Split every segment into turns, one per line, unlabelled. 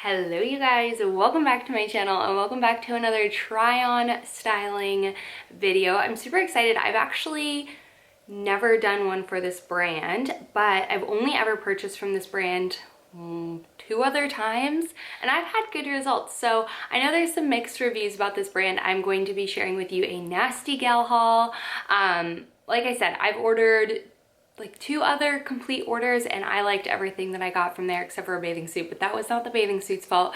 Hello you guys, welcome back to my channel and welcome back to another try on styling video. I'm super excited. I've actually never done one for this brand, but I've only ever purchased from this brand two other times and I've had good results. So I know there's some mixed reviews about this brand. I'm going to be sharing with you a nasty gal haul. Like I said, I've ordered like two other complete orders and I liked everything that I got from there except for a bathing suit, but that was not the bathing suit's fault.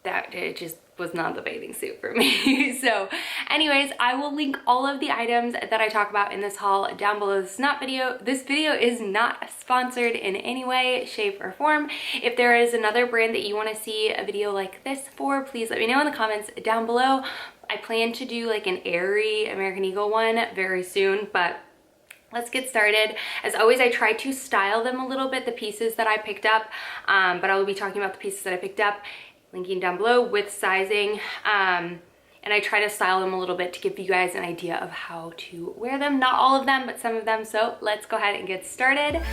It just was not the bathing suit for me. So anyways, I will link all of the items that I talk about in this haul down below. This video is not sponsored in any way, shape, or form. If there is another brand that you want to see a video like this for, please let me know in the comments down below. I plan to do like an Aerie American Eagle one very soon, but let's get started. As always, I try to style them a little bit, the pieces that I picked up, but I will be talking about the pieces that I picked up, linking down below with sizing, and I try to style them a little bit to give you guys an idea of how to wear them. Not all of them, but some of them. So let's go ahead and get started.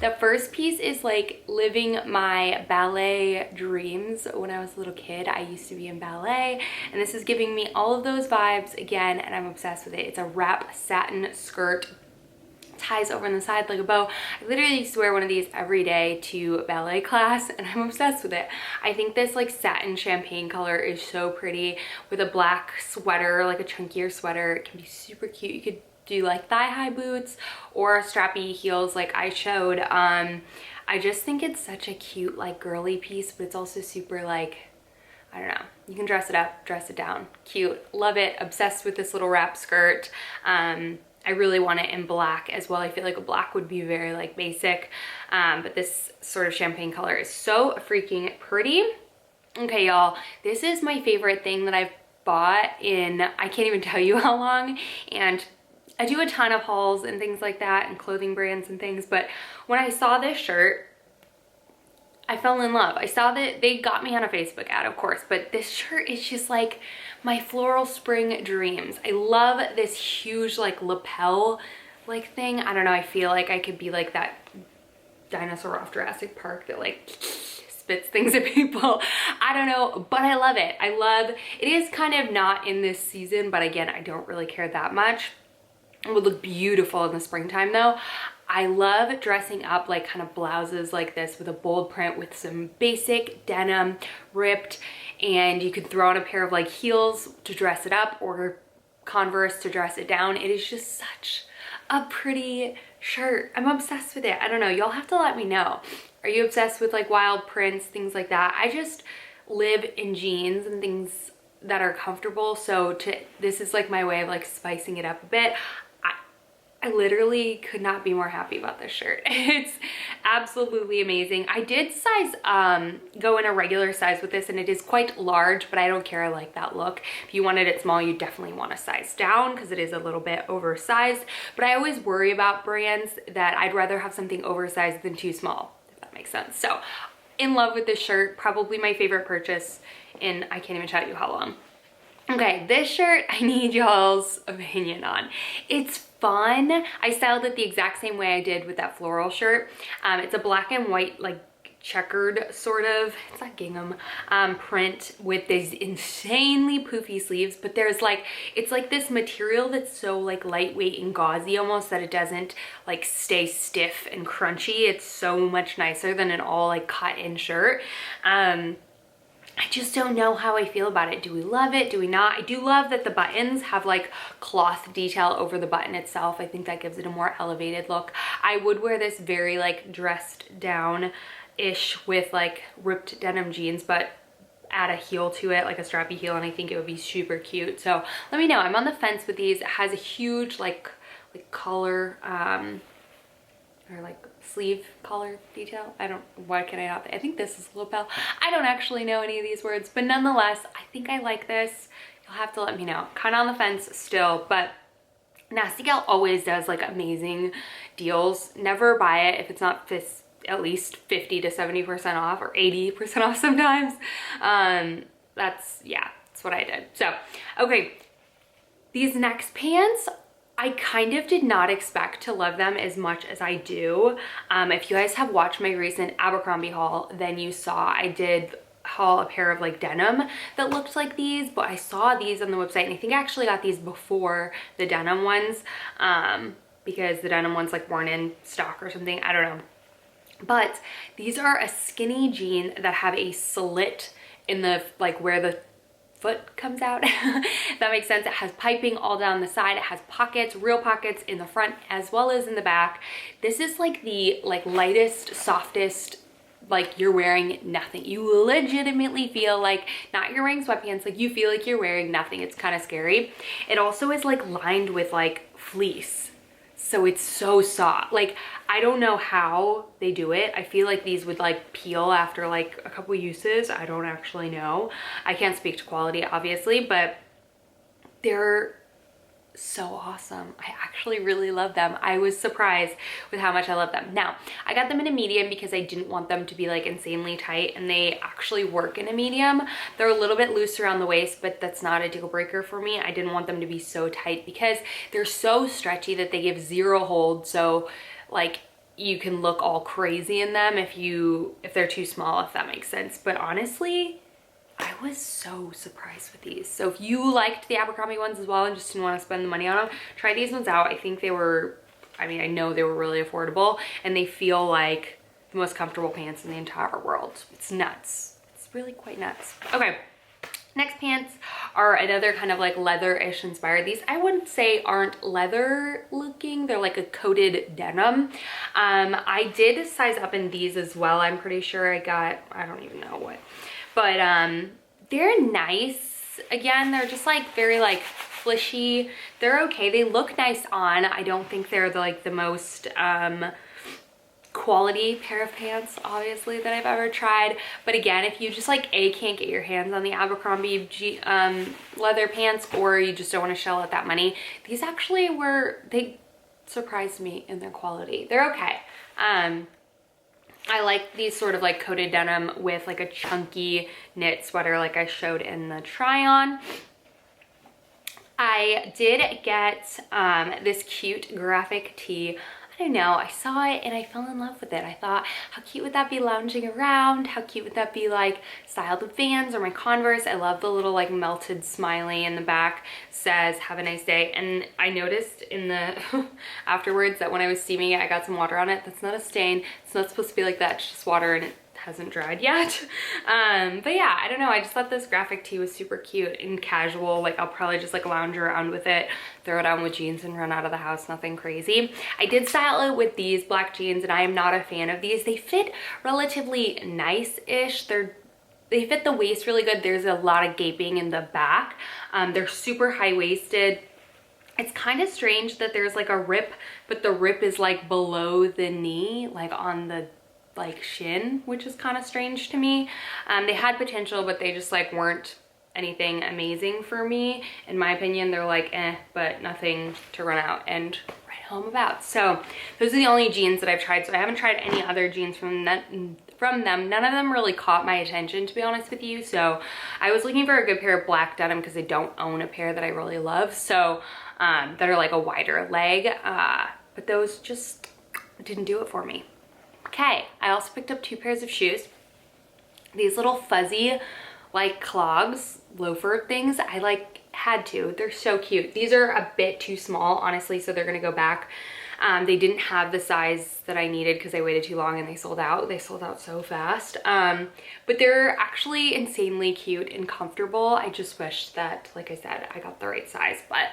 The first piece is like living my ballet dreams. When I was a little kid, I used to be in ballet, and this is giving me all of those vibes again, and I'm obsessed with it. It's a wrap satin skirt, ties over on the side like a bow. I literally used to wear one of these every day to ballet class, and I'm obsessed with it. I think this like satin champagne color is so pretty with a black sweater, like a chunkier sweater. It can be super cute. You could do like thigh-high boots or strappy heels like I showed. I just think it's such a cute like girly piece, but it's also super like, I don't know, you can dress it up, dress it down, cute, love it, obsessed with this little wrap skirt. I really want it in black as well. I feel like a black would be very like basic, but this sort of champagne color is so freaking pretty. Okay y'all, this is my favorite thing that I've bought in, I can't even tell you how long, and I do a ton of hauls and things like that and clothing brands and things, but when I saw this shirt, I fell in love. I saw that they got me on a Facebook ad, of course, but this shirt is just like my floral spring dreams. I love this huge like lapel like thing. I don't know, I feel like I could be like that dinosaur off Jurassic Park that like spits things at people. I don't know, but I love it. It is kind of not in this season, but again, I don't really care that much. It would look beautiful in the springtime though. I love dressing up like kind of blouses like this with a bold print with some basic denim ripped, and you could throw on a pair of like heels to dress it up or Converse to dress it down. It is just such a pretty shirt. I'm obsessed with it. I don't know, y'all have to let me know. Are you obsessed with like wild prints, things like that? I just live in jeans and things that are comfortable, so this is like my way of like spicing it up a bit. I literally could not be more happy about this shirt. It's absolutely amazing. I did go in a regular size with this, and it is quite large, but I don't care. I like that look. If you wanted it small, you definitely want to size down because it is a little bit oversized, but I always worry about brands that I'd rather have something oversized than too small, if that makes sense. So in love with this shirt, probably my favorite purchase in I can't even tell you how long. Okay, this shirt I need y'all's opinion on. It's fun. I styled it the exact same way I did with that floral shirt. It's a black and white like checkered sort of, it's not gingham, print with these insanely poofy sleeves, but there's like, it's like this material that's so like lightweight and gauzy almost that it doesn't like stay stiff and crunchy. It's so much nicer than an all like cut in shirt. I just don't know how I feel about it. Do we love it? Do we not? I do love that the buttons have like cloth detail over the button itself. I think that gives it a more elevated look. I would wear this very like dressed down-ish with like ripped denim jeans, but add a heel to it, like a strappy heel, and I think it would be super cute. So let me know. I'm on the fence with these. It has a huge like collar, or like sleeve collar detail. Why can I not? I think this is a lapel. I don't actually know any of these words, but nonetheless, I think I like this. You'll have to let me know. Kind of on the fence still, but Nasty Gal always does like amazing deals. Never buy it if it's not at least 50 to 70% off or 80% off sometimes. That's what I did. So, okay. These next pants I kind of did not expect to love them as much as I do. If you guys have watched my recent Abercrombie haul, then you saw I did haul a pair of like denim that looked like these, but I saw these on the website, and I think I actually got these before the denim ones, because the denim ones like weren't in stock or something, I don't know. But these are a skinny jean that have a slit in the, like where the foot comes out. If that makes sense. It has piping all down the side. It has pockets, real pockets in the front as well as in the back. This is like the lightest, softest, like you're wearing nothing. You legitimately feel like, not you're wearing sweatpants, like you feel like you're wearing nothing. It's kind of scary. It also is like lined with like fleece. So it's so soft. Like, I don't know how they do it. I feel like these would like peel after like a couple uses. I don't actually know. I can't speak to quality obviously, but they're so awesome. I actually really love them. I was surprised with how much I love them. Now, I got them in a medium because I didn't want them to be like insanely tight, and they actually work in a medium. They're a little bit loose around the waist, but that's not a deal breaker for me. I didn't want them to be so tight because they're so stretchy that they give zero hold. So like you can look all crazy in them if they're too small, if that makes sense. But honestly, I was so surprised with these. So if you liked the Abercrombie ones as well and just didn't want to spend the money on them, try these ones out. I think they were, I mean, I know they were really affordable, and they feel like the most comfortable pants in the entire world. It's nuts. It's really quite nuts. Okay, next pants are another kind of like leather-ish inspired. These I wouldn't say aren't leather looking. They're like a coated denim. I did size up in these as well. I'm pretty sure I got, I don't even know what. But they're nice. Again, they're just like very like flishy. They're okay. They look nice on. I don't think they're the most quality pair of pants, obviously, that I've ever tried. But again, if you just like can't get your hands on the Abercrombie leather pants, or you just don't want to shell out that money, these actually they surprised me in their quality. They're okay. I like these sort of like coated denim with like a chunky knit sweater like I showed in the try on. I did get this cute graphic tee. I don't know, I saw it and I fell in love with it. I thought, how cute would that be lounging around? How cute would that be like styled with Vans or my Converse? I love the little like melted smiley in the back says have a nice day. And I noticed in the afterwards that when I was steaming it, I got some water on it. That's not a stain. It's not supposed to be like that. It's just water, and it hasn't dried yet. But yeah, I don't know, I just thought this graphic tee was super cute and casual. Like I'll probably just like lounge around with it, throw it on with jeans and run out of the house. Nothing crazy. I did style it with these black jeans, and I am not a fan of these. They fit relatively nice-ish. They fit the waist really good. There's a lot of gaping in the back. They're super high-waisted. It's kind of strange that there's like a rip, but the rip is like below the knee, like on the like shin, which is kind of strange to me. They had potential, but they just like weren't anything amazing for me. In my opinion, they're like but nothing to run out and write home about. So those are the only jeans that I've tried. So I haven't tried any other jeans from them. None of them really caught my attention, to be honest with you. So I was looking for a good pair of black denim because I don't own a pair that I really love. So that are like a wider leg, but those just didn't do it for me. Okay, I also picked up 2 pairs of shoes. These little fuzzy like clogs, loafer things, I like had to. They're so cute. These are a bit too small, honestly, so they're gonna go back. They didn't have the size that I needed because I waited too long and they sold out. They sold out so fast. But they're actually insanely cute and comfortable. I just wish that, like I said, I got the right size. But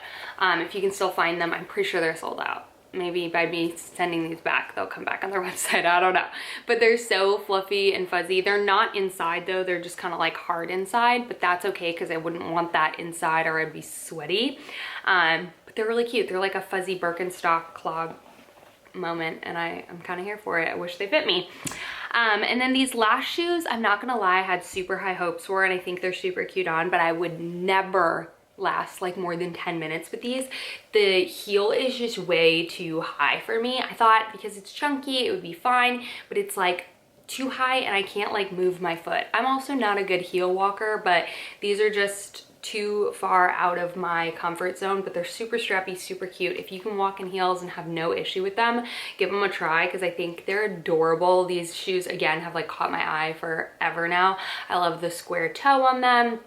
if you can still find them, I'm pretty sure they're sold out. Maybe by me sending these back, they'll come back on their website. I don't know. But they're so fluffy and fuzzy. They're not inside though. They're just kind of like hard inside, but that's okay because I wouldn't want that inside or I'd be sweaty. But they're really cute. They're like a fuzzy Birkenstock clog moment, and I'm kind of here for it. I wish they fit me. And then these last shoes, I'm not gonna lie, I had super high hopes for, and I think they're super cute on, but I would never last like more than 10 minutes with these. The heel is just way too high for me. I thought because it's chunky it would be fine, but it's like too high and I can't like move my foot. I'm also not a good heel walker, but these are just too far out of my comfort zone, but they're super strappy, super cute. If you can walk in heels and have no issue with them, give them a try because I think they're adorable. These shoes, again, have like caught my eye forever now. I love the square toe on them.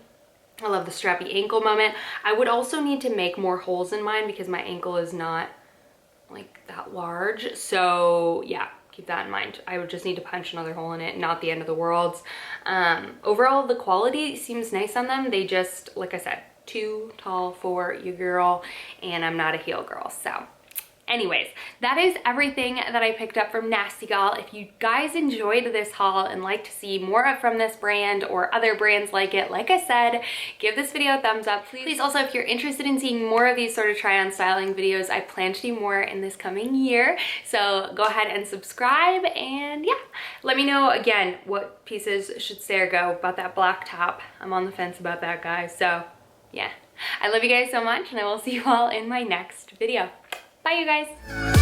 I love the strappy ankle moment. I would also need to make more holes in mine because my ankle is not like that large. So yeah, keep that in mind. I would just need to punch another hole in it, not the end of the world. Overall, the quality seems nice on them. They just, like I said, too tall for your girl, and I'm not a heel girl, so. Anyways, that is everything that I picked up from Nasty Gal. If you guys enjoyed this haul and like to see more from this brand or other brands like it, like I said, give this video a thumbs up. Please also, if you're interested in seeing more of these sort of try-on styling videos, I plan to do more in this coming year. So go ahead and subscribe, and yeah, let me know again what pieces should stay or go about that black top. I'm on the fence about that, guys. So yeah, I love you guys so much, and I will see you all in my next video. Bye, you guys.